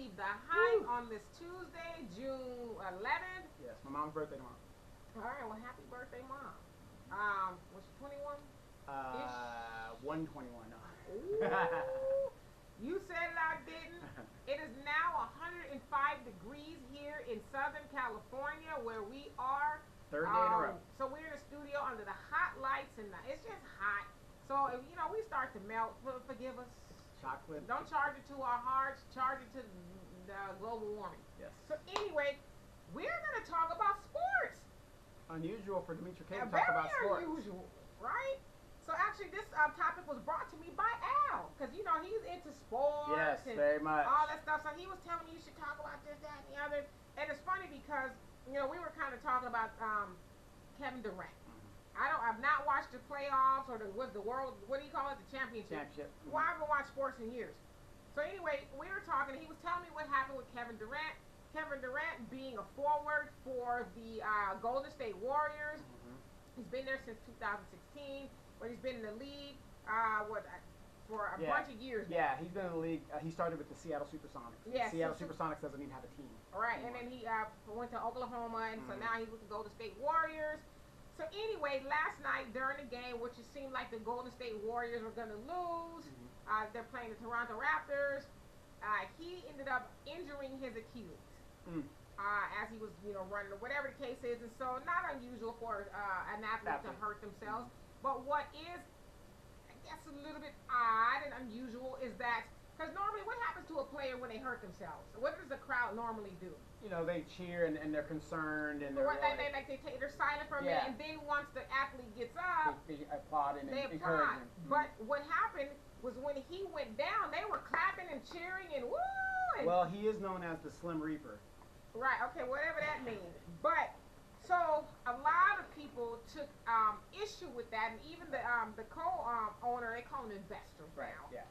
believe the hype on this Tuesday, June 11th. Yes, my mom's birthday tomorrow. All right, well, happy birthday, Mom. Was she 21? 121. No. Ooh, you said it, I didn't. It is now 105 degrees here in Southern California where we are. Third day in a row. So we're in the studio under the hot lights and it's just hot. So if we start to melt, forgive us. Chocolate. Don't charge it to our hearts. Charge it to the global warming. Yes. So anyway, we're going to talk about sports. Unusual for Demetri K to talk about sports. Very unusual, right? So actually, this topic was brought to me by Al, because he's into sports. Yes, and very much. all that stuff. So he was telling me you should talk about this, that, and the other. And it's funny because we were kind of talking about Kevin Durant. I've not watched the playoffs or the world. What do you call it? The championship. Well, I haven't watched sports in years. So anyway, we were talking. He was telling me what happened with Kevin Durant. Kevin Durant being a forward for the Golden State Warriors. He's been there since 2016, but he's been in the league for a bunch of years now. Yeah, he's been in the league. He started with the Seattle Supersonics. Yeah, Seattle Supersonics doesn't even have a team. Right, and then he went to Oklahoma, and so now he's with the Golden State Warriors. So anyway, last night during the game, which it seemed like the Golden State Warriors were going to lose, they're playing the Toronto Raptors. He ended up injuring his Achilles. As he was, running or whatever the case is, and so not unusual for an athlete to hurt themselves. But what is, I guess, a little bit odd and unusual is that because normally what happens to a player when they hurt themselves? What does the crowd normally do? They cheer and they're concerned and they're they're silent for a minute, and then once the athlete gets up, they applaud and they encourage him. But what happened was when he went down, they were clapping and cheering and woo. Well, he is known as the Slim Reaper. Right, okay, whatever that means. But, so, a lot of people took issue with that, and even the co-owner, they call him investors now. Right, yeah.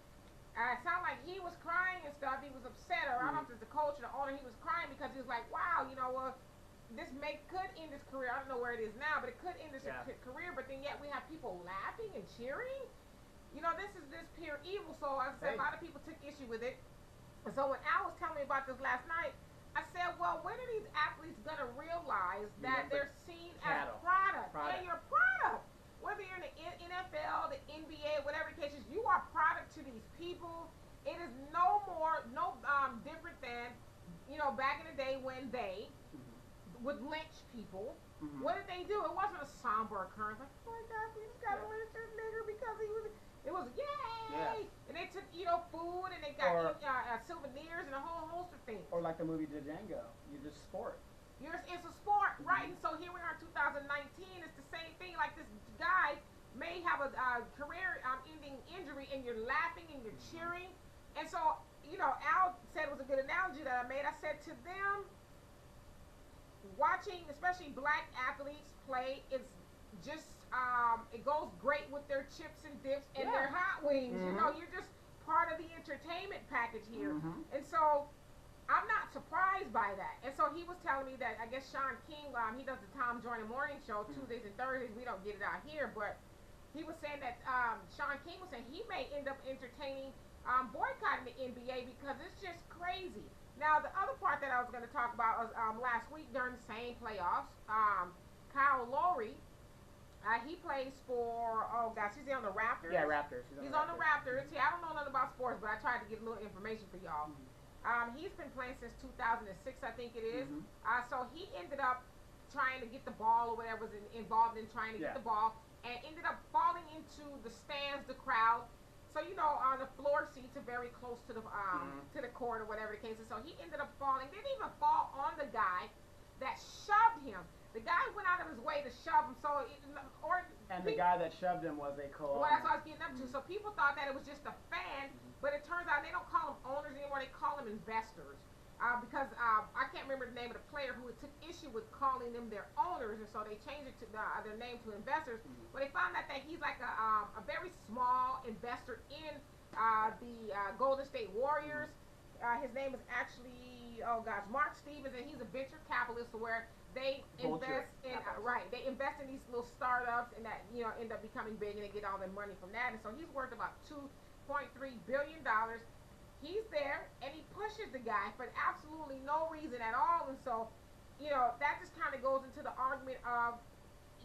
It sounded like he was crying and stuff. He was upset, or I don't know if it's the coach or the owner. He was crying because he was like, wow, this could end his career. I don't know where it is now, but it could end his career, but then yet we have people laughing and cheering. This is this pure evil, so I said a lot of people took issue with it. And so when Al was telling me about this last night, I said, well, when are these athletes going to realize that they're seen as product? And you're product. Whether you're in the NFL, the NBA, whatever the case is, you are product to these people. It is no different than, back in the day when they would lynch people. What did they do? It wasn't a somber occurrence. Like, oh my God, we just got to lynch this nigger because he was... It was yay, and they took food, and they got souvenirs and a whole host of things. Or like the movie Django, you just sport. It's a sport, right? And so here we are in 2019. It's the same thing. Like this guy may have a career-ending injury, and you're laughing and you're cheering. And so Al said it was a good analogy that I made. I said to them, watching especially black athletes play, it's just it goes great with their chips and dips and their hot wings. You're just part of the entertainment package here. And so I'm not surprised by that. And so he was telling me that I guess Sean King, he does the Tom Joyner morning show Tuesdays and Thursdays. We don't get it out here, but he was saying that Sean King was saying he may end up entertaining boycotting the NBA because it's just crazy. Now the other part that I was going to talk about was last week during the same playoffs, Kyle Lowry. He plays for, he's on the Raptors. Yeah, Raptors. He's on the Raptors. See, I don't know nothing about sports, but I tried to get a little information for y'all. He's been playing since 2006, I think it is. So he ended up trying to get the ball or whatever, was involved in trying to get the ball, and ended up falling into the stands, the crowd. So, the floor seats are very close to the court or whatever the case is. So he ended up falling. Didn't even fall on the guy that shoved him. The guy went out of his way to shove him, the guy that shoved him was a co-owner. Well, that's what I was getting up to. So people thought that it was just a fan, but it turns out they don't call them owners anymore. They call them investors. Because I can't remember the name of the player who took issue with calling them their owners, and so they changed it to their name to investors. But they found out that he's like a very small investor in the Golden State Warriors. His name is actually, Mark Stevens, and he's a venture capitalist where they invest in they invest in these little startups and that end up becoming big and they get all their money from that. And so he's worth about $2.3 billion. he's there and he pushes the guy for absolutely no reason at all. And so, that just kind of goes into the argument of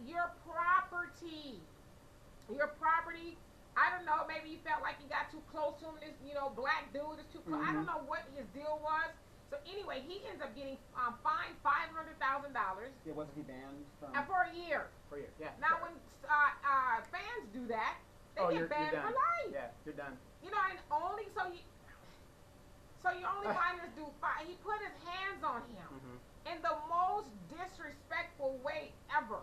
your property. Your property. I don't know, maybe he felt like he got too close to him. This, black dude is too close. I don't know what his deal was. So anyway, he ends up getting fined $500,000. Yeah, wasn't he banned from? For a year. For a year, yeah. Now when fans do that, they get banned for life. Yeah, you're done. And only so you only find this dude. He put his hands on him in the most disrespectful way ever.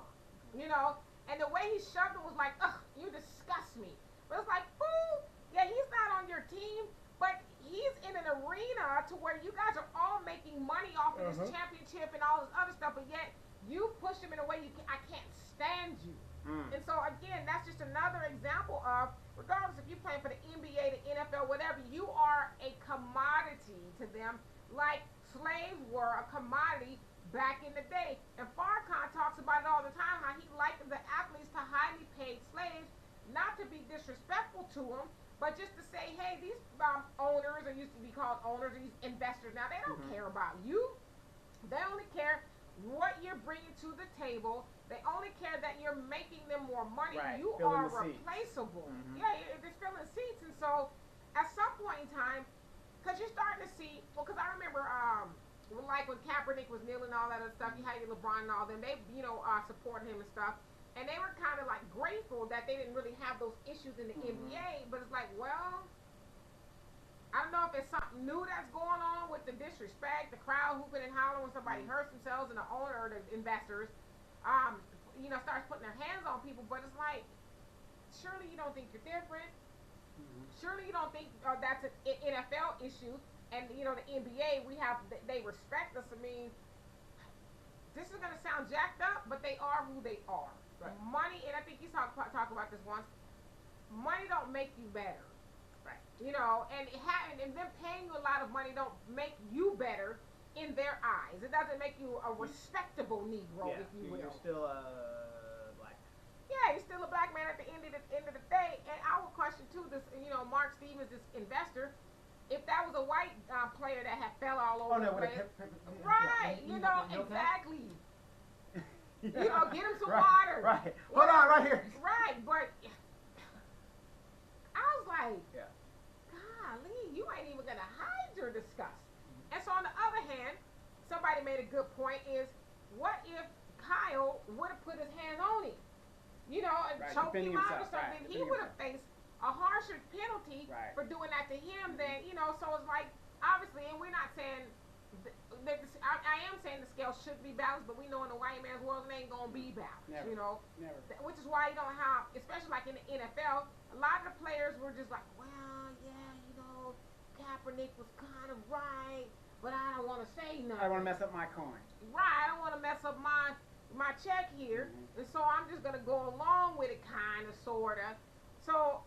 And the way he shoved him was like, ugh, you disgust me. But it's like, fool, yeah, he's not on your team, but he's in an arena to where you guys are all making money off of this championship and all this other stuff, but yet you push him in a way I can't stand you. And so again, that's just another example of, regardless if you're playing for the NBA, the NFL, whatever, you are a commodity to them, like slaves were a commodity back in the day. And Farrakhan talks about it all the time, how he likened the athletes to highly paid slaves, not to be disrespectful to them, but just to say, hey, these owners, or used to be called owners, these investors, now they don't care about you. They only care what you're bringing to the table. They only care that you're making them more money. Right. You filling are replaceable. Yeah, they're filling seats. And so at some point in time, because you're starting to see, because I remember like when Kaepernick was kneeling and all that other stuff, you had your LeBron and all them, they, supported him and stuff. And they were kind of like grateful that they didn't really have those issues in the NBA. But it's like, well, I don't know if it's something new that's going on with the disrespect, the crowd hooping and hollering when somebody hurts themselves, and the owner or the investors, starts putting their hands on people. But it's like, surely you don't think you're different. Surely you don't think that's an NFL issue. And, the NBA, they respect us. I mean, this is going to sound jacked up, but they are who they are. Right. Money, and I think you talked about this once, money don't make you better. Right. And them paying you a lot of money don't make you better in their eyes. It doesn't make you a respectable Negro, if you will. You're still black. Yeah, you're still a black man at the end of the day. And I would question too, this, Mark Stevens, this investor, if that was a white player that had fell all over the place. Right, exactly. Get him some water. Right. Hold on, right here. Right, but I was like, golly, you ain't even going to hide your disgust. And so on the other hand, somebody made a good point is, what if Kyle would have put his hands on him? And choked him out or something. He would have faced a harsher penalty for doing that to him than, so it's like, obviously, and we're not saying, I am saying the scale should be balanced, but we know in the white man's world it ain't going to be balanced, Never. Which is why you don't have, especially like in the NFL, a lot of the players were just like, well, yeah, Kaepernick was kind of right, but I don't want to say nothing. I don't want to mess up my coin. Right, I don't want to mess up my check here, and so I'm just going to go along with it, kind of, sort of. So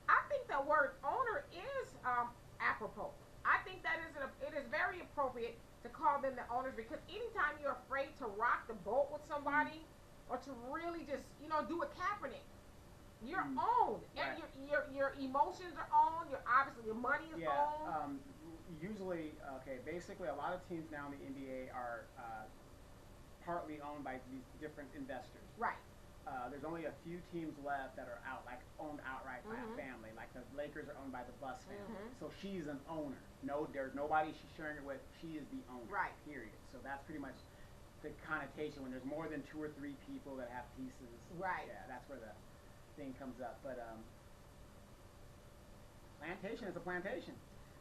I think the word owner is apropos. I think that it is very appropriate to call them the owners, because anytime you're afraid to rock the boat with somebody or to really just, do a Kaepernick, you're owned. And your emotions are owned. Obviously your money is owned. Usually, basically a lot of teams now in the NBA are partly owned by these different investors. Right. There's only a few teams left that are owned outright by a family. Like the Lakers are owned by the Buss family. So she's an owner. No, there's nobody she's sharing it with. She is the owner. Right. Period. So that's pretty much the connotation when there's more than 2 or 3 people that have pieces. Right. Yeah, that's where the thing comes up. But plantation is a plantation.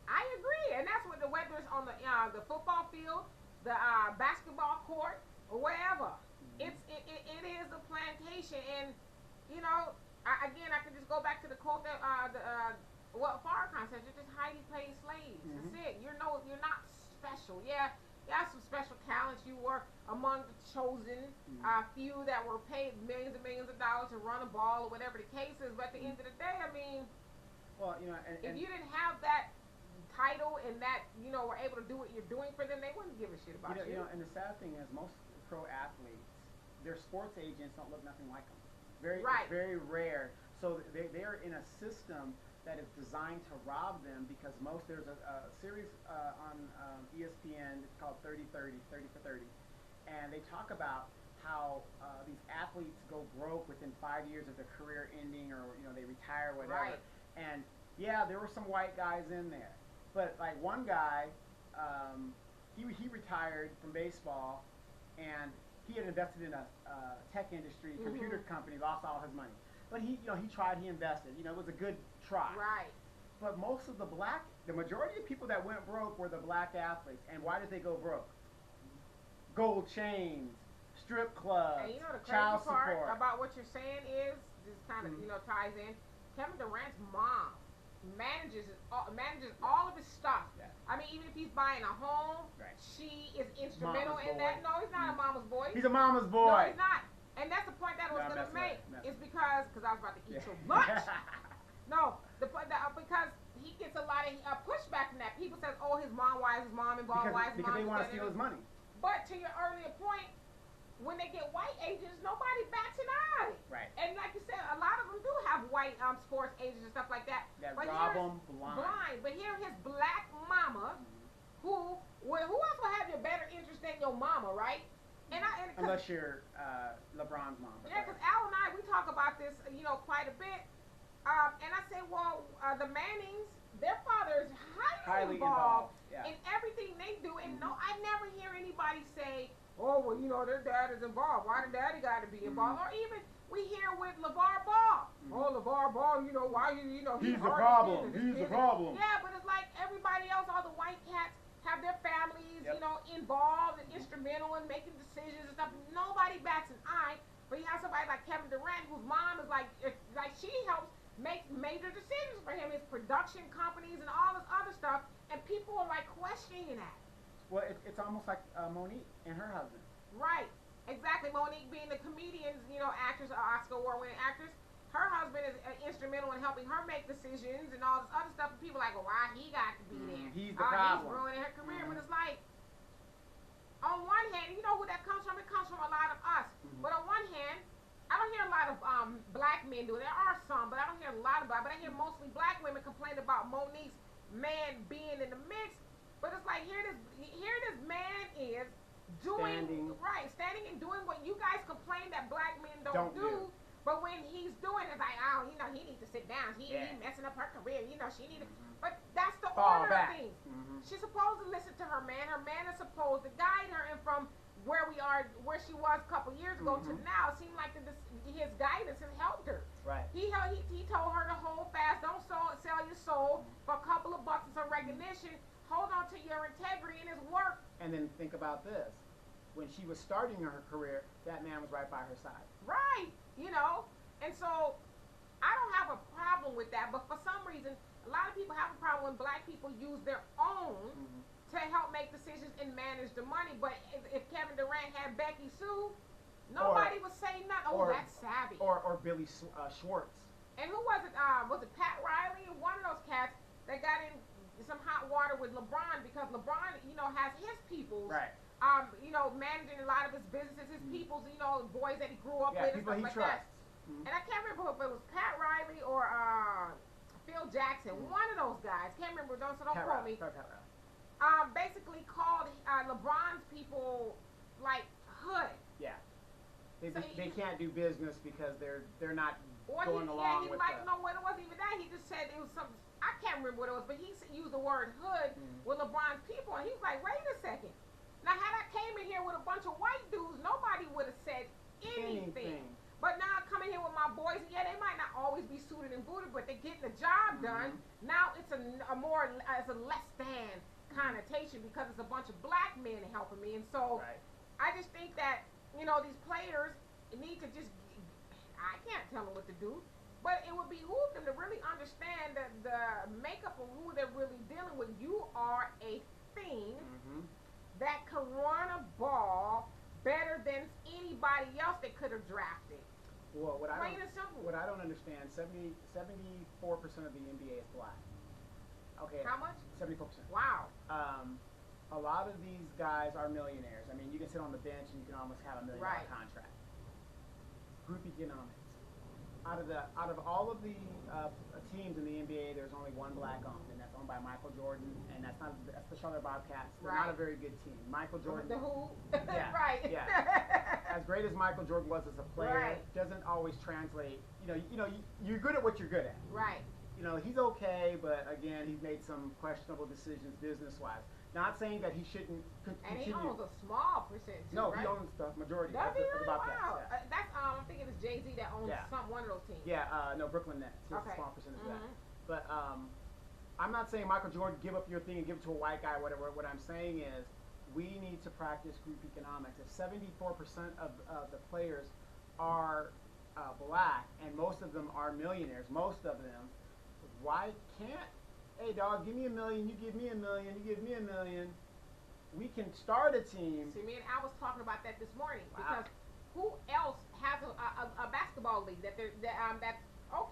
I agree, and that's what whether it's on the football field, the basketball court, or wherever. It is a plantation, and I can just go back to the quote that what Farrakhan says: you're just highly paid slaves. That's it. You're not special. Yeah, you have some special talents. You were among the chosen few that were paid millions and millions of dollars to run a ball or whatever the case is. But at the end of the day, I mean, well, if you didn't have that title and that were able to do what you're doing for them, they wouldn't give a shit about you. And the sad thing is, most pro athletes, their sports agents don't look nothing like them. Very rare. So they are in a system that is designed to rob them because there's a series on ESPN, it's called 30-30, 30 for 30, and they talk about how these athletes go broke within 5 years of their career ending, or they retire, whatever. Right. And yeah, there were some white guys in there, but like one guy, he retired from baseball, and he had invested in a tech industry, computer company, lost all his money. But he tried, he invested. It was a good try. Right. But most of the majority of people that went broke were the black athletes. And why did they go broke? Gold chains, strip clubs, and the child crazy part support. about what you're saying is, this kind of ties in. Kevin Durant's mom manages all of his stuff. Yeah. I mean, even if he's buying a home, Right. she is instrumental Mama's in boy. that. No, he's not a mama's boy. He's a mama's No, boy. he's not. And that's the point that I was No, going to make. messing It's because I was about to eat Yeah. your lunch. No, because he gets a lot of pushback from that. People say, oh, his mom, why is his mom involved? Why is his because mom they want to involved? steal his money. But to your earlier point, when they get white agents, nobody bats an eye. Right. And like you said, a lot of them do have white sports agents and stuff like that. That but rob them blind. But here his black mama, who else will have your better interest than your mama, right? Unless you're LeBron's mom. Yeah, because Al and I, we talk about this, quite a bit. And I say, well, the Mannings, their father is highly involved in everything they do. And no, I never hear anybody say, oh, well, their dad is involved. Why the daddy got to be involved? Or even we hear with LeVar Ball. Oh, LeVar Ball, why he's the problem. He's the problem. Yeah, but it's like everybody else, all the white cats have their families, involved and instrumental in making decisions and stuff. Nobody bats an eye. But you have somebody like Kevin Durant, whose mom is like she helps make major decisions for him, his production companies and all this other stuff, and people are like questioning that. Well, it's almost like Monique and her husband. Right, exactly. Monique being the comedian's, actress, Oscar award-winning actress. Her husband is instrumental in helping her make decisions and all this other stuff. And people are like, well, why he got to be there? He's the problem. He's ruining her career. But it's like, on one hand, you know who that comes from? It comes from a lot of us. But on one hand, I don't hear a lot of black men do it. There are some, but I don't hear a lot about it. But I hear mostly black women complain about Monique's man being in the mix. But it's like, here this man is standing and doing what you guys complain that black men don't do. But when he's doing it, it's like, oh, he needs to sit down. He messing up her career. She need to. But that's the order of things. She's supposed to listen to her man. Her man is supposed to guide her. And from where she was a couple years ago to now, it seemed like his guidance has helped her. Right. He told her to hold fast. Don't sell your soul for a couple of bucks and some recognition. Hold on to your integrity and his work. And then think about this. When she was starting her career, that man was right by her side. Right. And so I don't have a problem with that, but for some reason, a lot of people have a problem when black people use their own to help make decisions and manage the money. But if Kevin Durant had Becky Sue, nobody would say nothing. Oh, that's savvy. Or Billy Schwartz. And who was it? Was it Pat Riley? One of those cats that got in some hot water with LeBron because LeBron, has his people. Right. Managing a lot of his businesses, his people's, boys that he grew up with and people stuff he like trusts. that. And I can't remember if it was Pat Riley or Phil Jackson, one of those guys. Can't remember, so don't quote me. Basically called LeBron's people like hood. Yeah. They can't do business because they're not going along with no, it wasn't even that. He just said it was something. I can't remember what it was, but he used the word hood with LeBron's people, and he was like, wait a second. Now, had I came in here with a bunch of white dudes, nobody would have said anything. But now I come in here with my boys, and they might not always be suited and booted, but they're getting the job done. Now it's a less than connotation because it's a bunch of black men helping me. And so I just think that, these players need to I can't tell them what to do, but it would behoove them to really understand the makeup of who they're really dealing with. You are a thing that can run a ball better than anybody else they could have drafted. Well, Plain and simple. What I don't understand, 74% of the NBA is black. Okay. How much? 74%. Wow. A lot of these guys are millionaires. I mean, you can sit on the bench and you can almost have $1 million contract. Group economics. out of all of the teams in the NBA, there's only one black owned, and that's owned by Michael Jordan, and that's the Charlotte Bobcats. They're not a very good team. Michael Jordan. The who? Yeah, right. Yeah. As great as Michael Jordan was as a player, doesn't always translate. You're good at what you're good at. Right. He's okay, but again, he's made some questionable decisions business-wise. Not saying that he shouldn't continue. And he owns a small percentage. No, right? He owns the majority. Does he really? Bobcats. Wow. Yeah. That's I'm thinking it's Jay-Z that owns one of those teams. Yeah. No, Brooklyn Nets. He has a small percentage of that. But I'm not saying Michael Jordan give up your thing and give it to a white guy. Whatever. What I'm saying is we need to practice group economics. If 74% of the players are black and most of them are millionaires, most of them, why can't? Hey, dog, give me $1 million. You give me $1 million. You give me $1 million. We can start a team. See, me and Al was talking about that this morning because who else has a basketball league that's okay?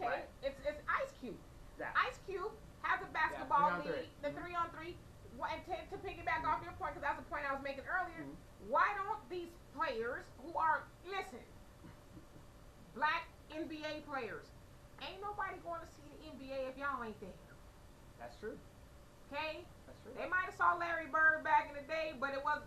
Right. It's Ice Cube. Exactly. Ice Cube has a basketball league, the 3-on-3. And to piggyback off your point, because that's the point I was making earlier, why don't these players who are black NBA players, ain't nobody going to see the NBA if y'all ain't there. That's true. Okay? That's true. They might have saw Larry Bird back in the day, but it was,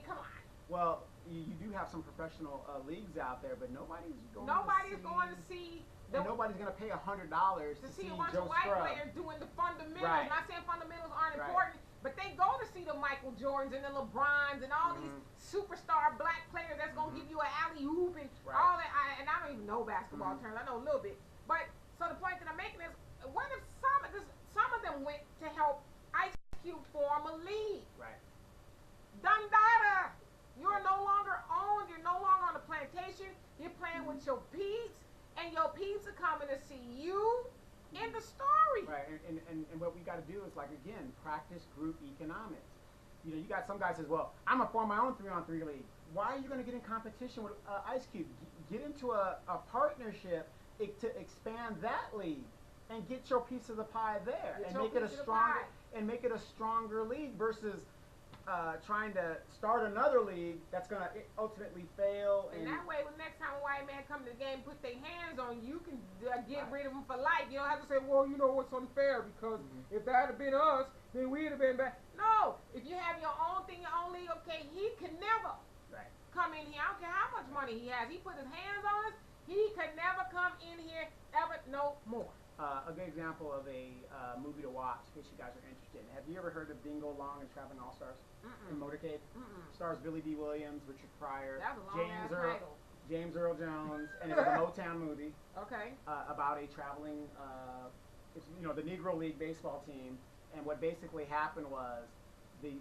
come on. Well, you do have some professional leagues out there, but nobody's going to see. Nobody's going to pay $100 to see a bunch Joe of white Scruggs players doing the fundamentals. Right. Not saying fundamentals aren't important, but they go to see the Michael Jordans and the LeBrons and all these superstar black players that's going to give you an alley-oop and all that. And I don't even know basketball terms. I know a little bit. But so the point that I'm making is, what if some of them went to help Ice Cube form a league? Right. Dundada, you're no longer owned. You're no longer on the plantation. You're playing with your peeps, and your peeps are coming to see you in the story. Right. And what we got to do is, again, practice group economics. You got some guy says, well, I'm going to form my own 3-on-3 league. Why are you going to get in competition with Ice Cube? Get into a partnership to expand that league. And get your piece of the pie there, and make it a stronger league versus trying to start another league that's going to ultimately fail. And that way, the next time a white man come to the game, and put their hands on you, can get rid of them for life. You don't have to say, well, what's unfair because if that had been us, then we'd have been back. No, if you have your own thing, your own league, okay, he can never come in here. I don't care how much money he has. He put his hands on us. He could never come in here ever no more. A good example of a movie to watch, in case you guys are interested. Have you ever heard of Dingo Long and Traveling All-Stars in Motorcade? Stars Billy D. Williams, Richard Pryor, James Earl Jones, and it was a Motown movie. Okay. About a traveling, the Negro League baseball team, and what basically happened was they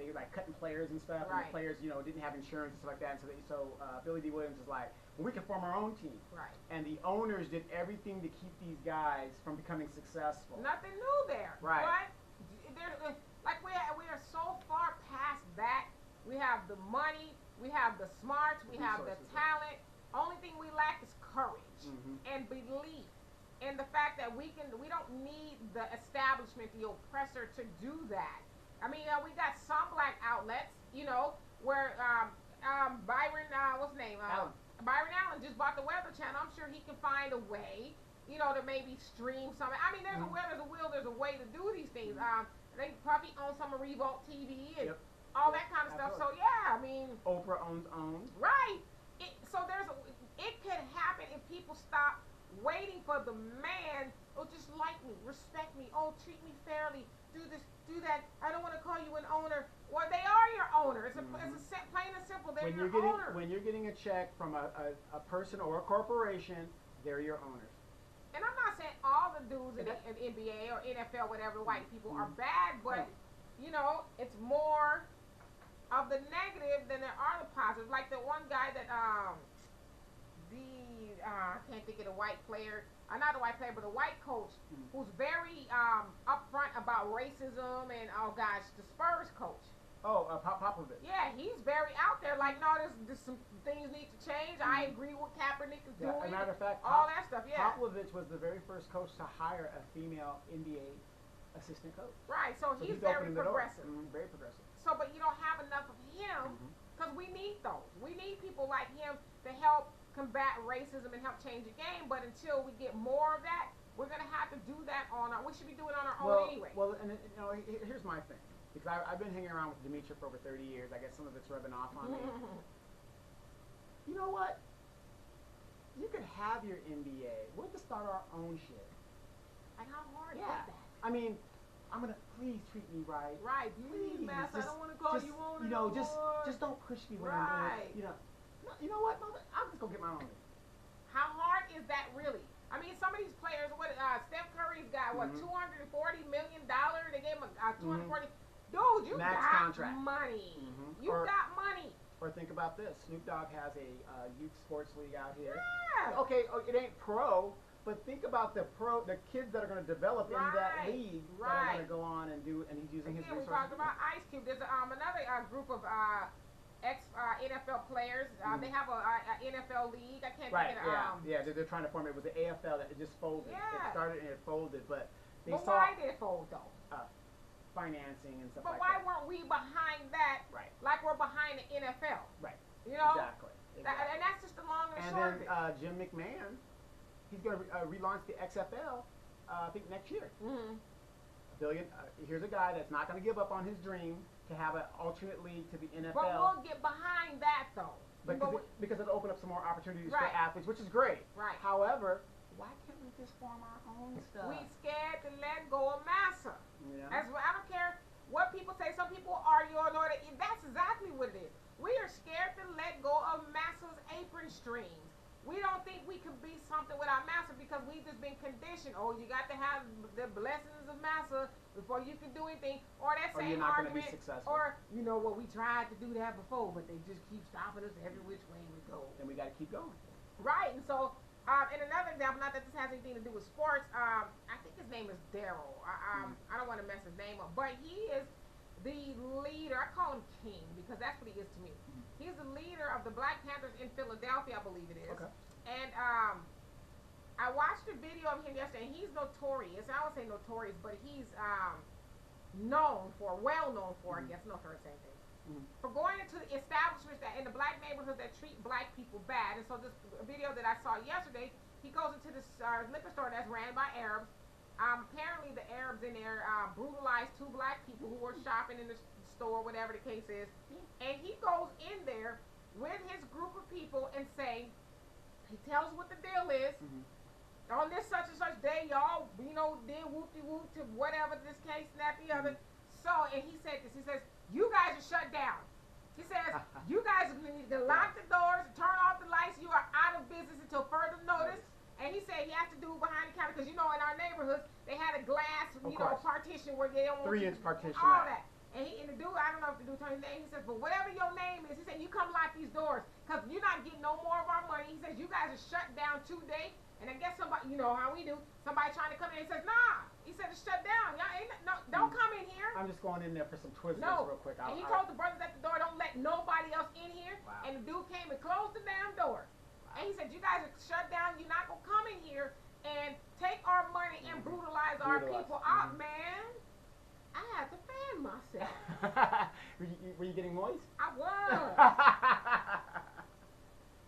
were cutting players and stuff, and the players didn't have insurance and stuff like that, and so Billy D. Williams was like, well, we can form our own team. Right. And the owners did everything to keep these guys from becoming successful. Nothing new there. Right. We are so far past that. We have the money, we have the smarts, we have the talent. Only thing we lack is courage and belief in the fact that we don't need the establishment, the oppressor, to do that. I mean, we got some black outlets, where Byron, what's his name? Byron Allen just bought the Weather Channel. I'm sure he can find a way, to maybe stream something. I mean, there's a will, there's a way to do these things. They probably own some of Revolt TV and all that kind of stuff. So yeah, I mean, Oprah owns OWN. Right. It could happen if people stop waiting for the man. Oh, just like me, respect me. Oh, treat me fairly. Do this, do that. I don't want to call you an owner. Well, they are your owner. It's plain and simple. They're your owner. When you're getting a check from a person or a corporation, they're your owners. And I'm not saying all the dudes in the NBA or NFL, whatever, white people are bad, but it's more of the negative than there are the positives. Like the one guy that I can't think of the white player. Not a white player, but a white coach who's very upfront about racism and the Spurs coach. Oh, Popovich. Yeah, he's very out there. Like, no, there's some things need to change. I agree with Kaepernick is doing. As a matter of fact, all that stuff. Yeah. Popovich was the very first coach to hire a female NBA assistant coach. Right. So he's very progressive. Very progressive. So, but you don't have enough of him because we need those. We need people like him to help combat racism and help change the game. But until we get more of that, we're gonna have to do that on our. We should be doing it on our own anyway. Well, and here's my thing, because I've been hanging around with Demetria for over 30 years. I guess some of it's rubbing off on me. You know what? You could have your NBA. We'll just start our own shit. Like how hard is Yeah. that? I mean, I'm gonna please treat me right. Right. Please, Master, I don't want to call just, you on. You know, anymore. just don't push me when Right. I'm doing. You know what? Mother, I'm just gonna get my own. How hard is that really? I mean, some of these players, Steph Curry's got what, $240 million? They gave him a 240. Dude, you Max got contract. money. You Or- got money. Or think about this: Snoop Dogg has a youth sports league out here. Yeah. Okay, it ain't pro, but think about the kids that are going to develop in that league that are going to go on and do, and he's using his Again, we resources. talked about Ice Cube. There's another group of ex NFL players. They have a NFL league. I can't think of yeah. They're trying to form it. It was the AFL that it just folded. Yeah. It started and it folded, but they But saw why did it fold though? financing and stuff But like why that. weren't we behind that? Right. Like we're behind the NFL. Right. You know. Exactly. And that's just the long and And short then of it. Jim McMahon, he's going to relaunch the XFL. I think next year. Here's a guy that's not going to give up on his dream to have an alternate league to the NFL. But we'll get behind that though. Because it'll open up some more opportunities for Right. athletes, which is great. Right. However, why can't we just form our own stuff? We scared to let go of massa. Yeah. I don't care what people say. Some people argue on that. That's exactly what it is. We are scared to let go of massa's apron strings. We don't think we can be something without massa because we've just been conditioned. Oh, you got to have the blessings of massa before you can do anything. Or that Or same you're not going to argument. be successful. Or, you know what, we tried to do that before, but they just keep stopping us every which way we go. And we got to keep going. Right, and so, and another example, not that this has anything to do with sports, I think his name is Daryl. I don't want to mess his name up, but he is the leader. I call him King because that's what he is to me. He's the leader of the Black Panthers in Philadelphia, I believe it is. Okay. And I watched a video of him yesterday, and he's notorious. I would say notorious, but he's well known for, I guess, no, for the same thing. For going into the establishments that in the black neighborhoods that treat black people bad. And so this video that I saw yesterday, he goes into this liquor store that's ran by Arabs. Apparently the Arabs in there brutalized two black people who were shopping in the store, whatever the case is. And he goes in there with his group of people and he tells what the deal is. On this such and such day, y'all, did whoop-de-whoop to whatever this case, and that, the other. So, and he said this, he says, you guys are shut down. He says, you guys need to lock the doors, turn off the lights, you are out of business until further notice. And he said he has to do it behind the counter, because in our neighborhoods, they had a glass, partition where they don't want 3-inch partition. all that. And the dude, I don't know if the dude told his name, he says, but whatever your name is, he said, you come lock these doors, because you're not getting no more of our money. He says, you guys are shut down today. And I guess somebody, you know how we do, somebody trying to come in and says, nah. He said, it's shut down. Y'all don't come in here. I'm just going in there for some Twizzlers real quick. And he told the brothers at the door, don't let nobody else in here. Wow. And the dude came and closed the damn door. Wow. And he said, you guys are shut down. You're not going to come in here and take our money and brutalize our people. Man, I had to fan myself. Were you getting moist? I was.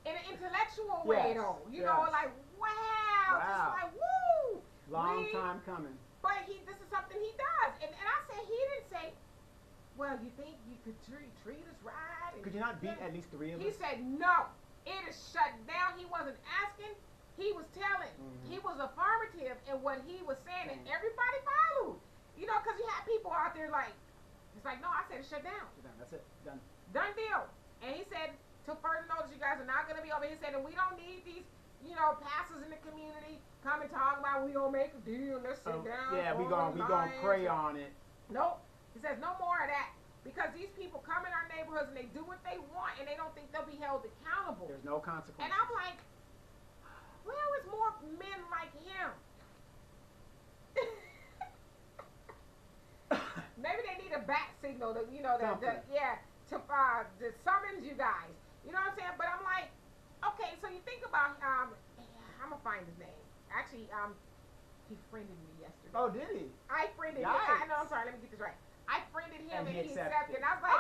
In an intellectual way, though. You know, like, wow. Just like, woo. Long time coming. But this is something he does. And I said, he didn't say, well, you think you could treat us right? Could you not beat at least 3 of us? He said, no. It is shut down. He wasn't asking. He was telling. He was affirmative in what he was saying. And everybody followed. You know, because you had people out there like, it's like, no, I said it's shut down. That's it. Done. Done deal. And he said, to further notice, you guys are not going to be over. He said, and we don't need these, pastors in the community come and talk about we gonna make a deal. Let's sit down. Yeah, we gonna pray on it. Nope. He says no more of that because these people come in our neighborhoods and they do what they want and they don't think they'll be held accountable. There's no consequences. And I'm like, where is more men like him? Maybe they need a bat signal to, to summons you guys. You know what I'm saying? But I'm like, okay, so you think about, I'm going to find his name. Actually, he friended me yesterday. Oh, did he? I friended him. I'm sorry, let me get this right. I friended him and he accepted. And I was like,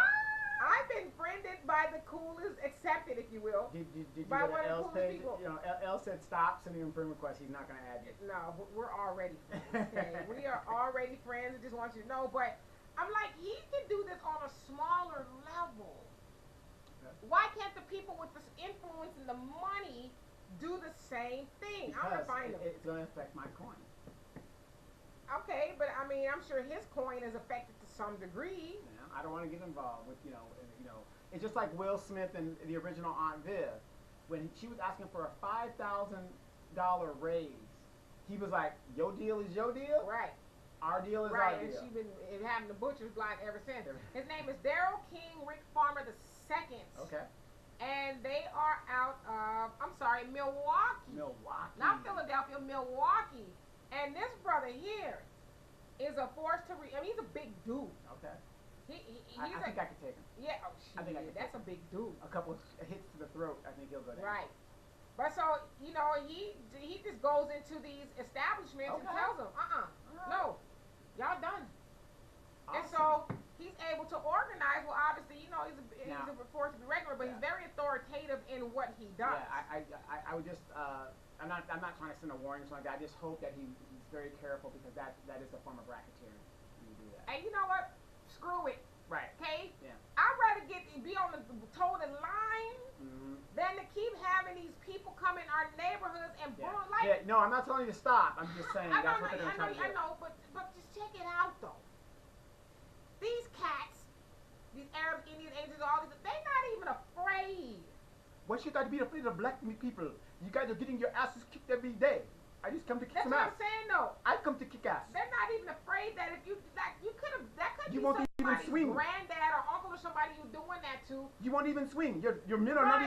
I've been friended by the coolest, accepted, if you will. Did you by go one to of the L's coolest page? people. You know, L said stop sending him friend requests. He's not going to add you. No, we're already friends. Okay? We are already friends. I just want you to know. But I'm like, he can do this on a smaller level. Okay. Why can't the people with the influence and the money do the same thing? Because I'm gonna it's going to affect my coin. Okay, but I mean, I'm sure his coin is affected to some degree. Yeah, I don't want to get involved with, it's just like Will Smith and the original Aunt Viv. When she was asking for a $5,000 raise, he was like, your deal is your deal? Right. Our deal is right, our deal. Right, and she's been having the butcher's block ever since. His name is Daryl King Rick Farmer II. Okay. And they are out of, Milwaukee. Milwaukee. Not Philadelphia, Milwaukee. And this brother here is a force to he's a big dude. Okay. I think I could take him. Yeah, oh shit. I think I could. That's a big dude. A couple of hits to the throat, I think he'll go down. Right. But so, he just goes into these establishments and tells them, no, y'all done. Awesome. And so he's able to organize. Well, obviously, he's a force to be regular, but he's very authoritative in what he does. Yeah, I would just I'm not trying to send a warning or something like that. I just hope that he's very careful because that is a form of racketeering when you do that. And you know what? Screw it. Right. Okay? Yeah. I'd rather be on the total line than to keep having these people come in our neighborhoods and no, I'm not telling you to stop. I'm just saying that's what they're going to try to do. I know, but just check it out though. These cats, these Arab, Indian, Asians, all these, they're not even afraid. What should I be afraid of black people? You guys are getting your asses kicked every day. I just come to kick some ass. That's what I'm saying though. I come to kick ass. They're not even afraid that if that could you be won't even swing. Granddad or uncle or somebody you're doing that to. You won't even swing. Your men are not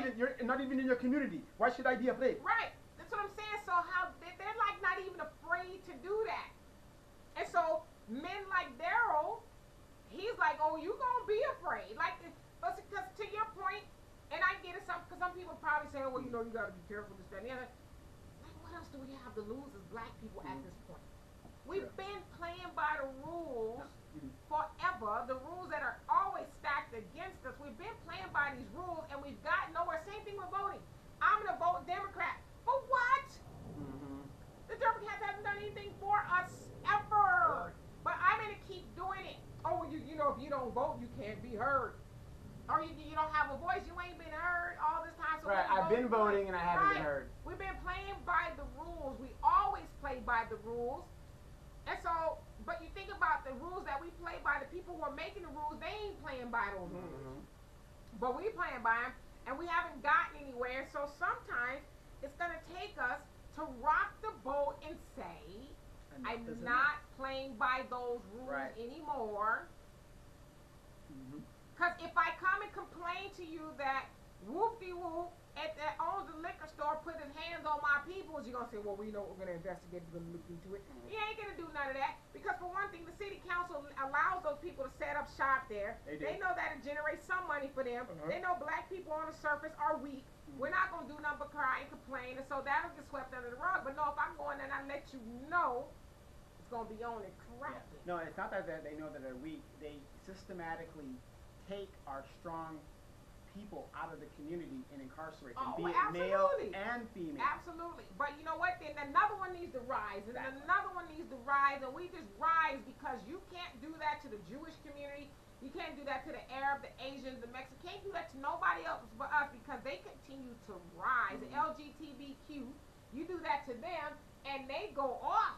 even in your community. Why should I be afraid? Right. That's what I'm saying. So how they're like not even afraid to do that. And so men like Daryl, he's like, oh, you gonna be afraid. Like, because to your point, and I get it, because some people probably saying, well, you gotta be careful, this, that, and the other. Like, what else do we have to lose as black people at this point? We've been playing by the rules forever, the rules that are always stacked against us. We've been playing by these rules, and we've gotten nowhere. Same thing with voting. I'm going to vote Democrat. For what? The Democrats haven't done anything for us ever. But I'm going to keep doing it. Oh, if you don't vote, you can't be heard. Or you don't have a voice, you ain't been heard all this time. So right, I've been voting and I haven't been heard. We've been playing by the rules. We always play by the rules. And so, but you think about the rules that we play by, the people who are making the rules, they ain't playing by those rules. But we playing by them, and we haven't gotten anywhere. So sometimes it's going to take us to rock the boat and say, I'm not playing by those rules anymore. Because if I come and complain to you that whoop-de-whoop that owns the liquor store put his hands on my peoples, you're going to say, well, we know we're going to investigate, we're going to look into it. You ain't going to do none of that. Because for one thing, the city council allows those people to set up shop there. They know that it generates some money for them. They know black people on the surface are weak. We're not going to do nothing but cry and complain. And so that'll get swept under the rug. But no, if I'm going and I let you know, it's going to be on and corrected. No, it's not that they know that they're weak. They systematically take our strong people out of the community and incarcerate them, be it male and female. Absolutely. But you know what? Then another one needs to rise, and another one needs to rise, and we just rise because you can't do that to the Jewish community. You can't do that to the Arab, the Asians, the Mexicans. Can't do that to nobody else but us because they continue to rise. The LGBTQ, you do that to them, and they go off.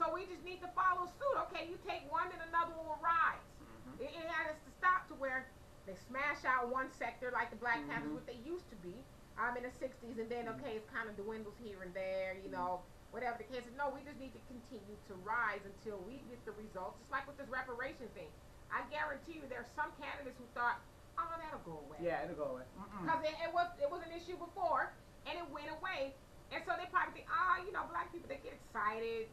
So we just need to follow suit. Okay, you take one, and another one will rise. It has to stop to where they smash out one sector like the Black Panthers, what they used to be in the 60s, and then, okay, it's kind of dwindles here and there, whatever the case is. No, we just need to continue to rise until we get the results. It's like with this reparation thing. I guarantee you there's some candidates who thought, oh, that'll go away. Yeah, it'll go away. Because it was an issue before, and it went away. And so they probably think, black people, they get excited,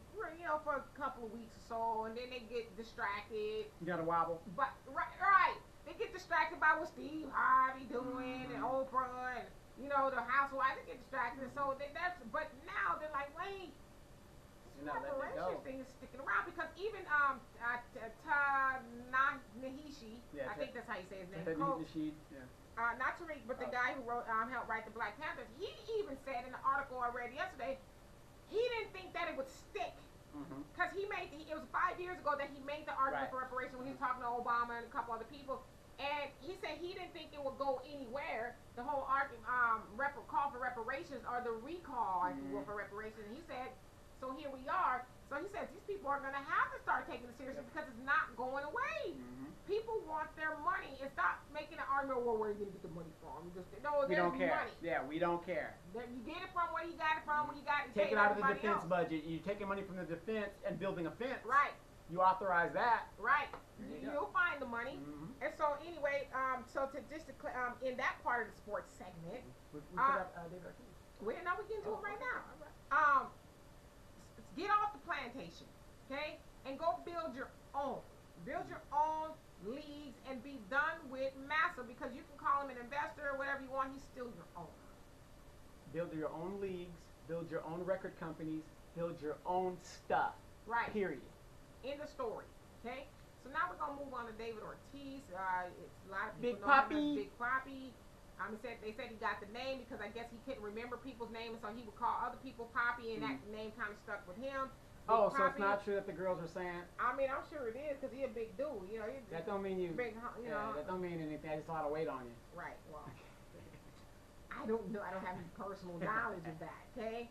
for a couple of weeks or so, and then they get distracted. You got to wobble. But, right. They get distracted by what Steve Harvey doing and Oprah and, the housewives. They get distracted. So but now they're like, wait, this reparation thing is sticking around because even Ta-Nehisi, I think that's how you say his name. Tariq Nasheed, yeah. Not Tariq, but the guy who wrote, helped write the Black Panthers. He even said in the article I read yesterday, he didn't think that it would stick. Because it was 5 years ago that he made the argument for reparations when he was talking to Obama and a couple other people. And he said he didn't think it would go anywhere. The whole argument, call for reparations or the recall, if you will, for reparations. And he said, so here we are. So he says these people are going to have to start taking it seriously because it's not going away. People want their money. And stop making an argument, well, where are you going to get the money from? No, we don't care. Money. Yeah, we don't care. You get it from where you got it from, when you got it. Take it out of the defense budget. You're taking money from the defense and building a fence. Right. You authorize that. Right. You'll find the money. And so anyway, in that part of the sports segment, we got David Ortiz. We get into it right now. Get off the plantation, okay, and go build your own. Build your own leagues and be done with Massa, because you can call him an investor or whatever you want. He's still your owner. Build your own leagues. Build your own record companies. Build your own stuff. Right. Period. End of story. Okay. So now we're gonna move on to David Ortiz. It's a lot of people Big know Papi. him as Big Papi. They said he got the name because I guess he couldn't remember people's names, so he would call other people Papi, and that name kind of stuck with him. So it's not true that the girls are saying. I mean, I'm sure it is because he's a big dude. You know, that don't mean you. Big, you know. That don't mean anything. That's just a lot of weight on you. Right. Well, I don't know. I don't have any personal knowledge of that. Okay.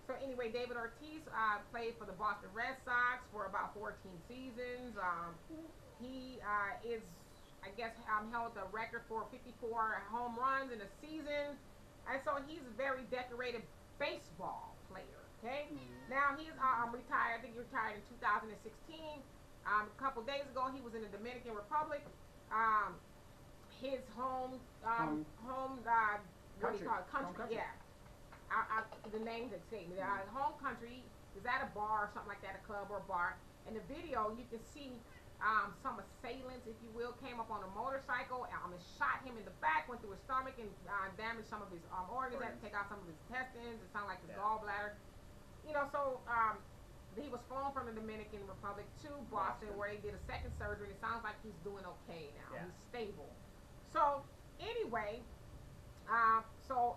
So anyway, David Ortiz played for the Boston Red Sox for about 14 seasons. He is, I guess, held the record for 54 home runs in a season. And so he's a very decorated baseball player, okay? Now, he's retired. I think he retired in 2016. A couple days ago, he was in the Dominican Republic. His home what do you call it? Country, yeah. The name that escaped me. Home country is at a bar or something like that, a club or a bar. In the video, you can see some assailants, if you will, came up on a motorcycle and shot him in the back, went through his stomach and damaged some of his organs, had to take out some of his intestines, it sounded like his gallbladder. You know, so he was flown from the Dominican Republic to Boston where they did a second surgery. It sounds like he's doing okay now. Yeah. He's stable. So anyway,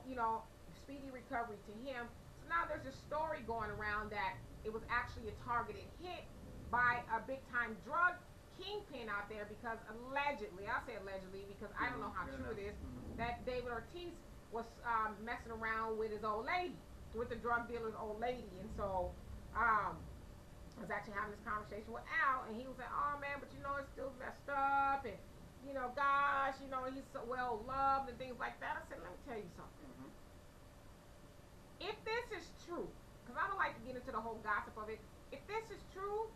you know, speedy recovery to him. So now there's a story going around that it was actually a targeted hit by a big-time drug kingpin out there, because allegedly, I'll say allegedly because I don't know how true it is, that David Ortiz was messing around with his old lady, with the drug dealer's old lady. And so I was actually having this conversation with Al, and he was like, oh man, but you know, it's still messed up, and you know, gosh, you know, he's so well loved and things like that. I said, let me tell you something. If this is true, because I don't like to get into the whole gossip of it, if this is true,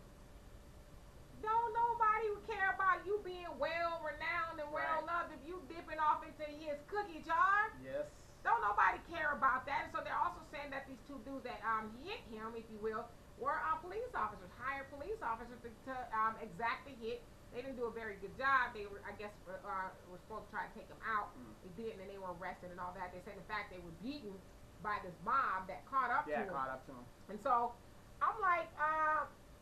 don't nobody care about you being well renowned and well loved if you dipping off into his cookie jar. Yes. Don't nobody care about that. And so they're also saying that these two dudes that hit him, if you will, were police officers, hired police officers to exact the hit. They didn't do a very good job. They were, I guess, were supposed to try to take him out. They didn't, and they were arrested and all that. They said, in fact, they were beaten by this mob that caught up to him. Yeah, caught up to him. And so I'm like,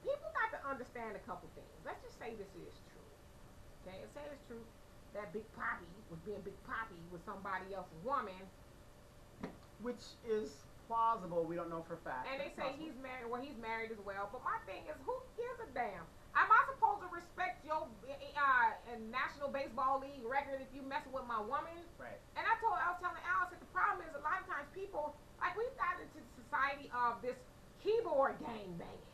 people got to understand a couple things. Let's just say this is true. Okay, let's say it's true that Big Papi was being Big Papi with somebody else's woman. Which is plausible. We don't know for a fact. And they say he's married. Well, he's married as well. But my thing is, who gives a damn? Am I supposed to respect your National Baseball League record if you messing with my woman? Right. And I was telling Alice that the problem is a lot of times people, like, we've gotten into the society of this keyboard game banging.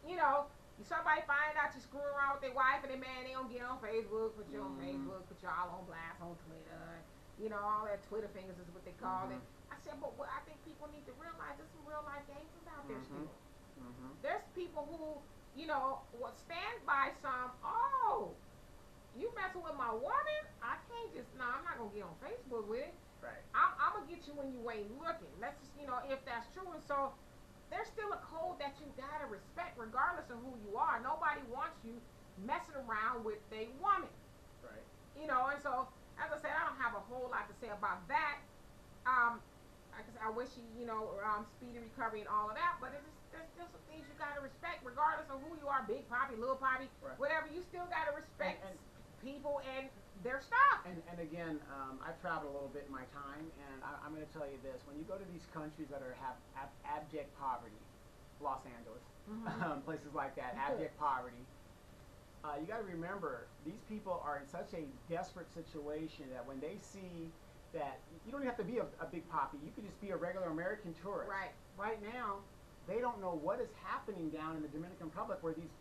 You know, somebody find out you screwing around with their wife and their man, they don't get on Facebook, put you on Facebook, put y'all on blast on Twitter. You know, all that Twitter fingers is what they call it. I said, but what I think people need to realize, there's some real life gangsters out there still. There's people who, you know, will stand by some, you messing with my woman? I can't just, I'm not going to get on Facebook with it. Right. I'm going to get you when you ain't looking. Let's just, you know, if that's true. And so there's still a code that you got to respect regardless of who you are. Nobody wants you messing around with a woman. Right. You know, and so, as I said, I don't have a whole lot to say about that. I wish he, you know, speedy recovery and all of that, but there's still some things you got to respect regardless of who you are, Big Papi, Little Papi, whatever. You still got to respect people and their stuff. And again, I've traveled a little bit in my time, and I'm going to tell you this: when you go to these countries that have abject poverty, Los Angeles, places like that, abject poverty, you got to remember these people are in such a desperate situation that when they see that you don't even have to be a big poppy, you could just be a regular American tourist. Right. Right now, they don't know what is happening down in the Dominican Republic where these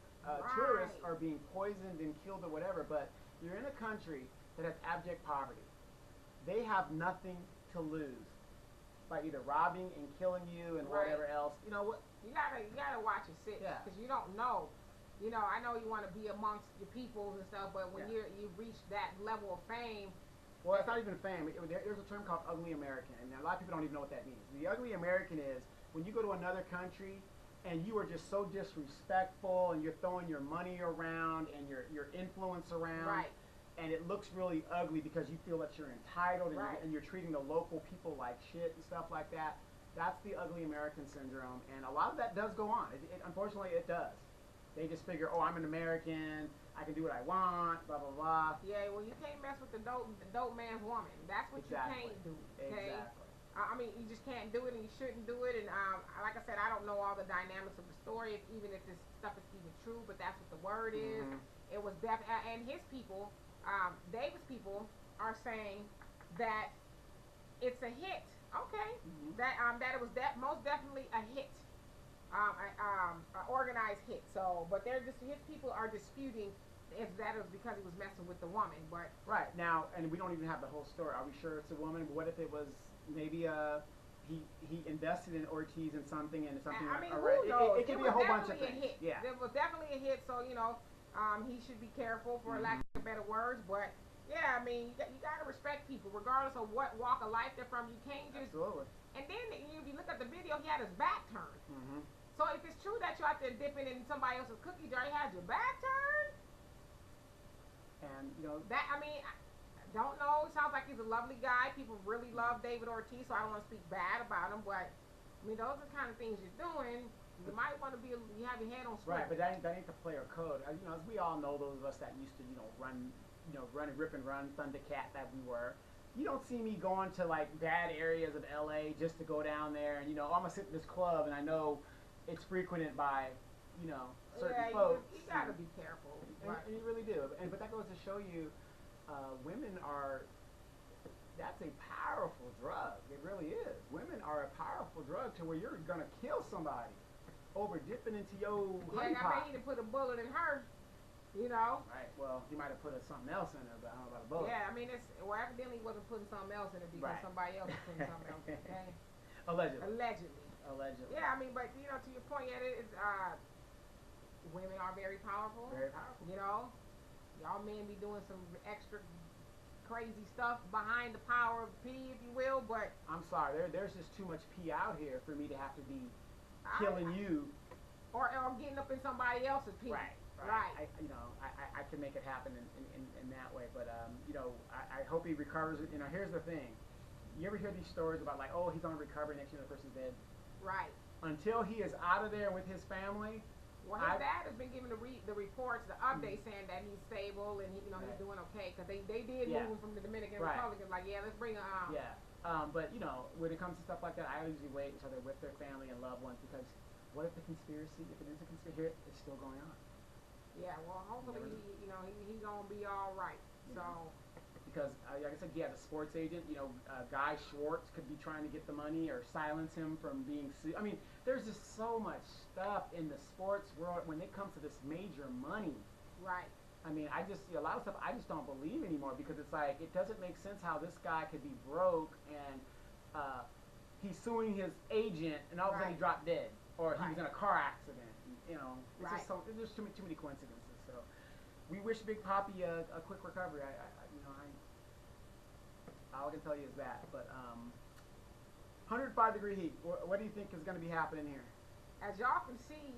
tourists are being poisoned and killed or whatever. But you're in a country that has abject poverty. They have nothing to lose by either robbing and killing you and whatever else. You know what? You gotta watch your six because you don't know. You know, I know you want to be amongst your peoples and stuff, but when you reach that level of fame. Well, it's not even fame. There's a term called ugly American, and a lot of people don't even know what that means. The ugly American is when you go to another country and you are just so disrespectful and you're throwing your money around and your influence around, and it looks really ugly because you feel that you're entitled and you're treating the local people like shit and stuff like that. That's the ugly American syndrome, and a lot of that does go on. Unfortunately, it does. They just figure, oh, I'm an American, I can do what I want, blah, blah, blah. Yeah, well, you can't mess with the dope man's woman. That's what you can't do, okay? Exactly. I mean, you just can't do it, and you shouldn't do it, and like I said, I don't know all the dynamics of the story, even if this stuff is even true, but that's what the word is. It was definitely, and his people, David's people, are saying that it's a hit, okay? That it was most definitely a hit. An organized hit. So, but his people are disputing if that was because he was messing with the woman. But right now, and we don't even have the whole story. Are we sure it's a woman? But what if it was maybe he invested in Ortiz in something and something? I mean, who knows? It could be a whole bunch of things. Hit. Yeah, it was definitely a hit. So you know, he should be careful for lack of better words. But yeah, I mean, you gotta respect people regardless of what walk of life they're from. You can't just And then if you look at the video, he had his back turned. So if it's true that you're out there dipping in somebody else's cookie jar, you had your back turned. And you know that I mean, I don't know. It sounds like he's a lovely guy. People really love David Ortiz, so I don't want to speak bad about him. But I mean, those are the kind of things you're doing. You might want to you have your head on straight. Right, but that ain't the player code. You know, as we all know, those of us that used to run and rip and run Thundercat that we were. You don't see me going to like bad areas of LA just to go down there and I'm gonna sit in this club and I know it's frequented by, certain folks. You gotta be careful. And you really do. But that goes to show you, women that's a powerful drug. It really is. Women are a powerful drug to where you're gonna kill somebody over dipping into your honey pot. I bet he'd have put a bullet in her. Right. Well, he might have put something else in it, but I don't know about a bullet. Yeah, I mean, evidently he wasn't putting something else in it because somebody else was putting something else in it. Okay? Allegedly. Yeah, I mean, but to your point, it's women are very powerful. Very powerful. Y'all men be doing some extra crazy stuff behind the power of P, if you will. But I'm sorry, there's just too much P out here for me to have to be killing you, or getting up in somebody else's P. Right. I can make it happen in that way. But I hope he recovers. Here's the thing. You ever hear these stories about like, oh, he's on recovery, next thing the person's dead? Right. Until he is out of there with his family. Well, his dad has been giving the reports, the updates saying that he's stable and he's doing okay because they did move him from the Dominican Republic. And like, let's bring him. But when it comes to stuff like that, I usually wait until they're with their family and loved ones because what if the conspiracy? If it is a conspiracy, it's still going on. Yeah. Well, hopefully, he's gonna be all right. So. Because, like I said, the sports agent, Guy Schwartz could be trying to get the money or silence him from being sued. I mean, there's just so much stuff in the sports world when it comes to this major money. Right. I mean, a lot of stuff I just don't believe anymore because it's like, it doesn't make sense how this guy could be broke and he's suing his agent and all of a sudden he dropped dead or he was in a car accident. It's just there's too many coincidences. So we wish Big Papi a quick recovery. All I can tell you is that. But 105-degree heat. What do you think is going to be happening here? As y'all can see,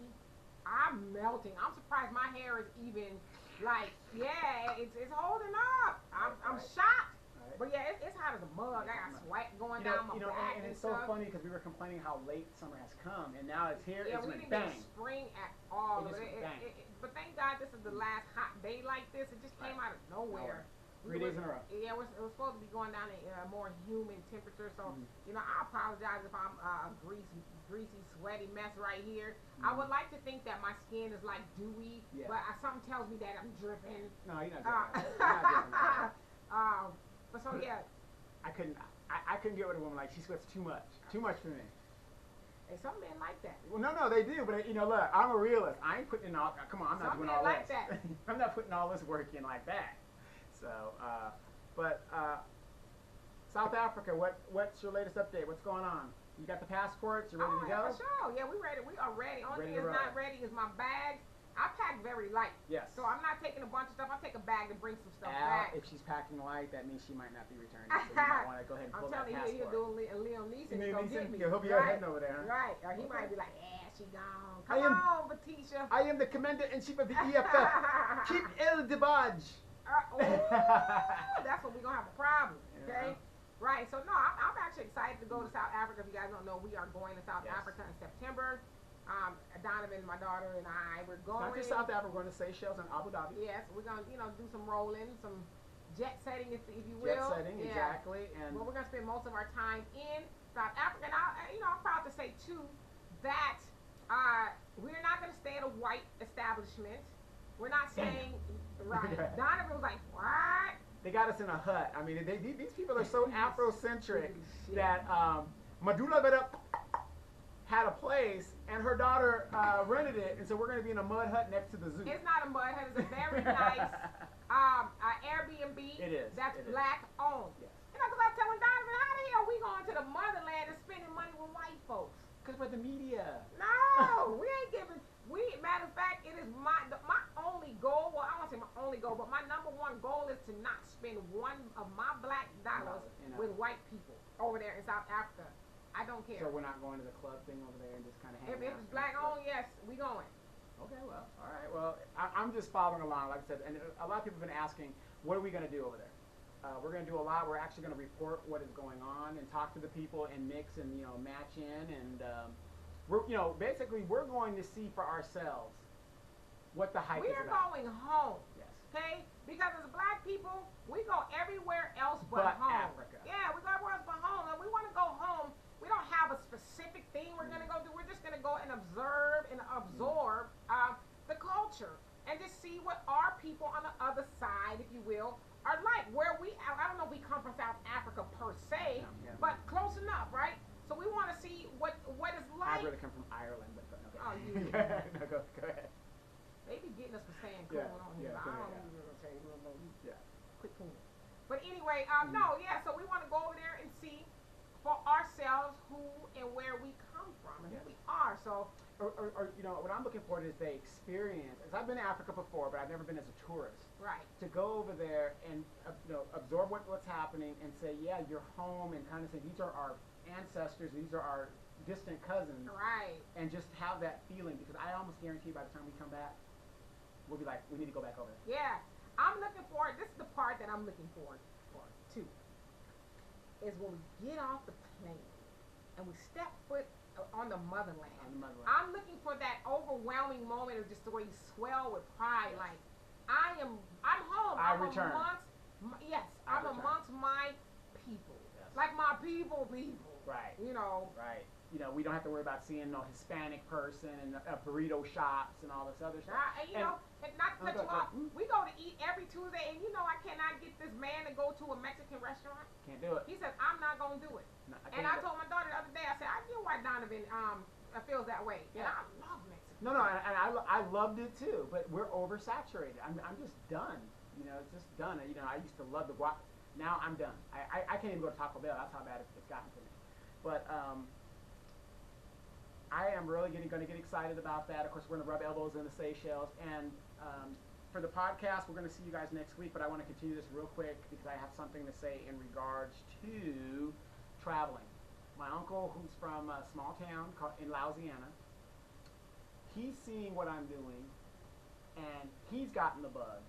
I'm melting. I'm surprised my hair is even it's holding up. I'm shocked. Right. But it's hot as a mug. I got sweat going down my back. And it's so funny because we were complaining how late summer has come, and now it's here. Yeah, it's we didn't get spring at all. But thank God this is the last hot day like this. It just came out of nowhere. 3 days in a row. Yeah, we're supposed to be going down to more humid temperature. So, I apologize if I'm a greasy, sweaty mess right here. I would like to think that my skin is like dewy, but something tells me that I'm dripping. No, you're not dripping. But so yeah. I couldn't get with a woman like she sweats too much for me. Hey, some men like that. Well, no, they do. But look, I'm a realist. I ain't putting in all. Come on, I'm not doing all like this. That. I'm not putting all this work in like that. So, South Africa. What's your latest update? What's going on? You got the passports? You ready to go? For sure. Yeah, we ready. We are ready. Only thing that's not ready is my bags. I pack very light. Yes. So I'm not taking a bunch of stuff. I take a bag to bring some stuff back. If she's packing light, that means she might not be returning. So you might want to go ahead and pull that passport. I'm telling you, he'll do a Liam Neeson to go get me. He'll be heading over there. Right. Or he might be like, yeah, she gone. Come on, Batisha. I am the commander-in-chief of the EFF. Keep El Debaj. That's what we're going to have a problem. Okay? Right. So, no, I'm actually excited to go to South Africa. If you guys don't know, we are going to South Africa in September. Donovan, my daughter, and I, we're going. Not just South Africa, we're going to Seychelles and Abu Dhabi. Yes, we're going to, do some rolling, some jet setting, if you will. Jet setting, exactly. And well, we're going to spend most of our time in South Africa. And I'm proud to say too that we're not going to stay at a white establishment. We're not saying Donovan was like, what? They got us in a hut. I mean, these people are so Afrocentric that Madula had a place, and her daughter rented it, and so we're going to be in a mud hut next to the zoo. It's not a mud hut. It's a very nice Airbnb. It is. That's black owned. Yes. Because I was telling Donovan, how the hell we going to the motherland and spending money with white folks? Because we're the media. No, we ain't giving. Matter of fact, it is my only goal. Well, I won't say my only goal, but my number one goal is to not spend one of my black dollars with white people over there in South Africa. I don't care. So we're not going to the club thing over there and just kind of hanging out? If it's black owned, yes, we going. Okay, well, all right. Well, I'm just following along, like I said, and a lot of people have been asking, what are we going to do over there? We're going to do a lot. We're actually going to report what is going on and talk to the people and mix and match in, and we're basically we're going to see for ourselves what the hype is about. We're going home. Yes. Okay? Because as black people, we go everywhere else but home. Africa. Yeah, we go everywhere else but home, and we want to go home. We don't have a specific thing we're going to go do. We're just going to go and observe and absorb the culture and just see what our people on the other side, if you will, are like. I don't know if we come from South Africa per se, but close enough, right? So we want to see what it's like. I'd rather come from Ireland, but okay. Oh, you. No, go ahead. They be getting us for saying cool on here. I don't even say quit cool. But anyway, so we want to go over there and see for ourselves who and where we come from and who we are. So, or what I'm looking for is the experience. Because I've been to Africa before, but I've never been as a tourist. Right. To go over there and absorb what's happening and say, yeah, you're home, and kind of say these are our ancestors, these are our distant cousins. Right. And just have that feeling, because I almost guarantee by the time we come back, we'll be like, we need to go back over there. Yeah. I'm looking forward. This is the part that I'm looking forward to. Is when we get off the plane and we step foot on the motherland. I'm looking for that overwhelming moment of just the way you swell with pride. Like, I'm home. I'm amongst my people. Yes. Like my people. Right. Right. We don't have to worry about seeing no Hispanic person and burrito shops and all this other stuff. And not to cut you off, we go to eat every Tuesday, and I cannot get this man to go to a Mexican restaurant. Can't do it. He says, I'm not going to do it. No, I told my daughter the other day, I said, I knew why Donovan feels that way. Yeah. And I love Mexican. No, and I loved it too, but we're oversaturated. I'm just done. It's just done. I used to love the guac. Now I'm done. I can't even go to Taco Bell. That's how bad it's gotten to me. But I am really going to get excited about that. Of course, we're going to rub elbows in the Seychelles. And for the podcast, we're going to see you guys next week. But I want to continue this real quick because I have something to say in regards to traveling. My uncle, who's from a small town in Louisiana, he's seeing what I'm doing, and he's gotten the bug.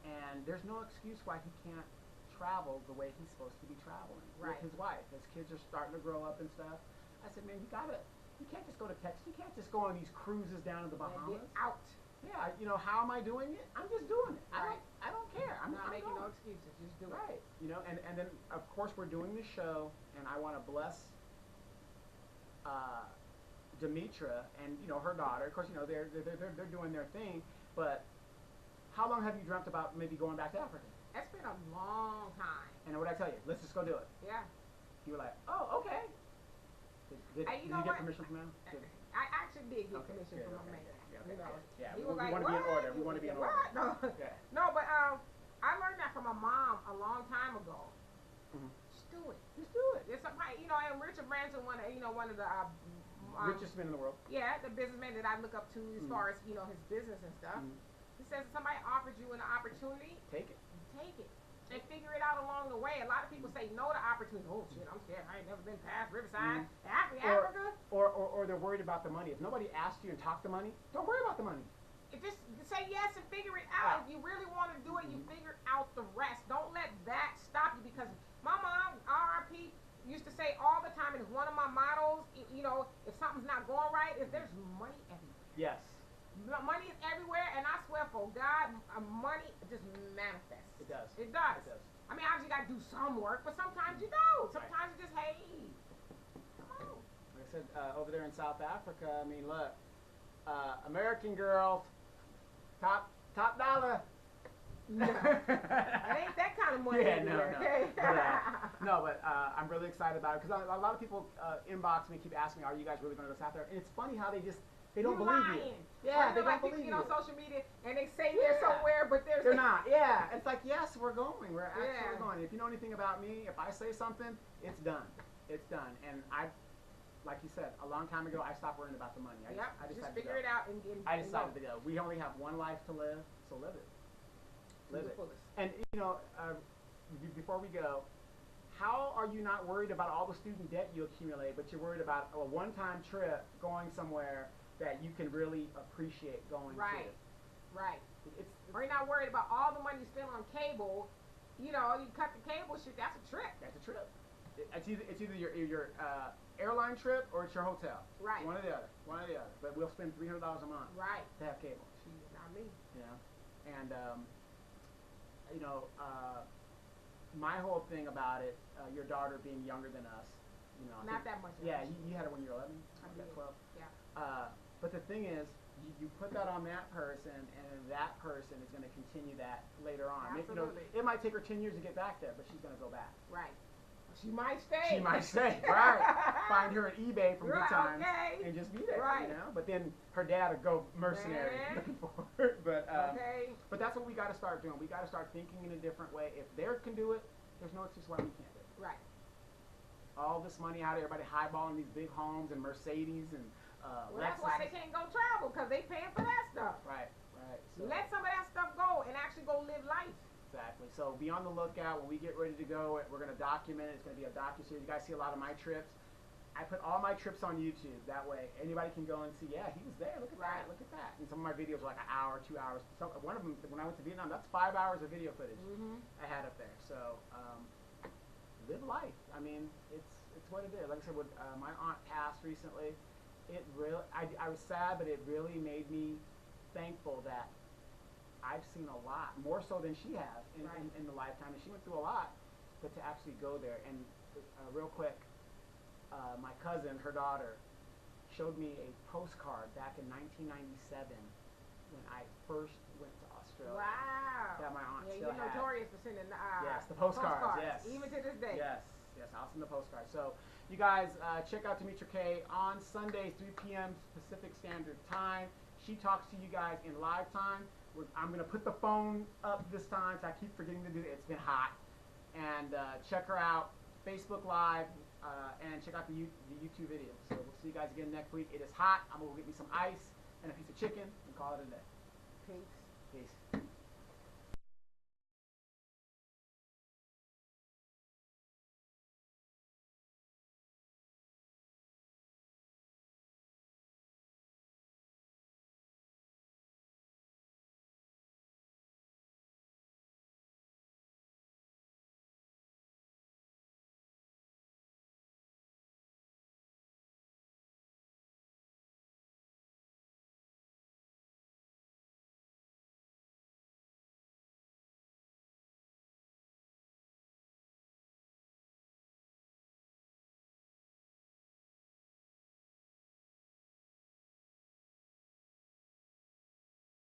And there's no excuse why he can't travel the way he's supposed to be traveling with his wife. His kids are starting to grow up and stuff. I said, man, you can't just go to Texas. You can't just go on these cruises down to the Bahamas. Get out. Yeah, how am I doing it? I'm just doing it. I don't care. I'm not making no excuses. Just do it. Right. You know, and then of course we're doing this show, and I want to bless Demetra and her daughter. Of course, they're doing their thing. But how long have you dreamt about maybe going back to Africa? It's been a long time. And what I tell you, let's just go do it. Yeah. You were like, oh, okay. Did you get permission from them? I actually did get permission from my man. Yeah, he we was like, want to be in order. We want to be in order. What? No, Yeah. no, but I learned that from my mom a long time ago. Mm-hmm. Just do it. Just do it. There's somebody, and Richard Branson, one of the richest men in the world. Yeah, the businessman that I look up to as far as his business and stuff. He says if somebody offers you an opportunity, take it. Take it. And figure it out along the way. A lot of people say no to opportunity. Oh shit, I'm scared. I ain't never been past Riverside, Africa. Or they're worried about the money. If nobody asks you and talk the money, don't worry about the money. Just say yes and figure it out. If you really want to do it, you figure out the rest. Don't let that stop you, because my mom, RIP, used to say all the time, and it's one of my mottos, if something's not going right, is there's money everywhere. Yes. Money is everywhere, and I swear for God, money just manifests. It does. It does. It does. I mean, obviously you got to do some work, but sometimes you don't. Sometimes you just, hey, come on. Like I said, over there in South Africa, I mean, look, American girls, top dollar. No, it ain't that kind of money. Yeah, no. But I'm really excited about it, because a lot of people inbox me, keep asking me, are you guys really going to go South Africa? And it's funny how they don't believe you. Yeah, they don't believe you. On social media and they say they're somewhere, but they're not. Yeah, it's like, yes, we're going. We're actually going. If you know anything about me, if I say something, it's done. It's done. And like you said, a long time ago, I stopped worrying about the money. I just figure it out and I decided to go. We only have one life to live, so live it. Live it. And before we go, how are you not worried about all the student debt you accumulate, but you're worried about a one-time trip going somewhere that you can really appreciate going to? Right. Or you're not worried about all the money you spend on cable. You cut the cable shit. That's a trip. That's a trip. It's either your airline trip or it's your hotel. Right. One or the other. But we'll spend $300 a month. Right. To have cable. Not me. And my whole thing about it, your daughter being younger than us. Not that much. Yeah, you had her when you were 11. I did. 12. Yeah. But the thing is, you put that on that person, and that person is going to continue that later on. Absolutely. It might take her 10 years to get back there, but she's going to go back. Right. She might stay. Right. Find her at eBay from Good Times and just be there. Right. But then her dad would go mercenary looking for her. But that's what we got to start doing. We got to start thinking in a different way. If they can do it, there's no excuse why we can't do it. Right. All this money out of everybody highballing these big homes and Mercedes and that's why they can't go travel, because they paying for that stuff. Right. So let some of that stuff go and actually go live life. Exactly. So be on the lookout. When we get ready to go, we're going to document it. It's going to be a docu-series. You guys see a lot of my trips. I put all my trips on YouTube. That way anybody can go and see, yeah, he was there. Look at that. Look at that. And some of my videos are like an hour, 2 hours. One of them, when I went to Vietnam, that's 5 hours of video footage I had up there. So live life. I mean, it's what it is. Like I said, my aunt passed recently. It really, I was sad, but it really made me thankful that I've seen a lot, more so than she has in the lifetime. And she went through a lot, but to actually go there. And real quick, my cousin, her daughter, showed me a postcard back in 1997 when I first went to Australia. Wow. That my aunt still you're notorious for sending yes, the postcards. Yes. Even to this day. Yes, I'll send the postcards. So you guys check out Demetra K on Sundays, 3 p.m. Pacific Standard Time. She talks to you guys in live time. I'm going to put the phone up this time, so I keep forgetting to do it. It's been hot. And check her out, Facebook Live, and check out the YouTube videos. So we'll see you guys again next week. It is hot. I'm going to go get me some ice and a piece of chicken and call it a day. Peace. Peace.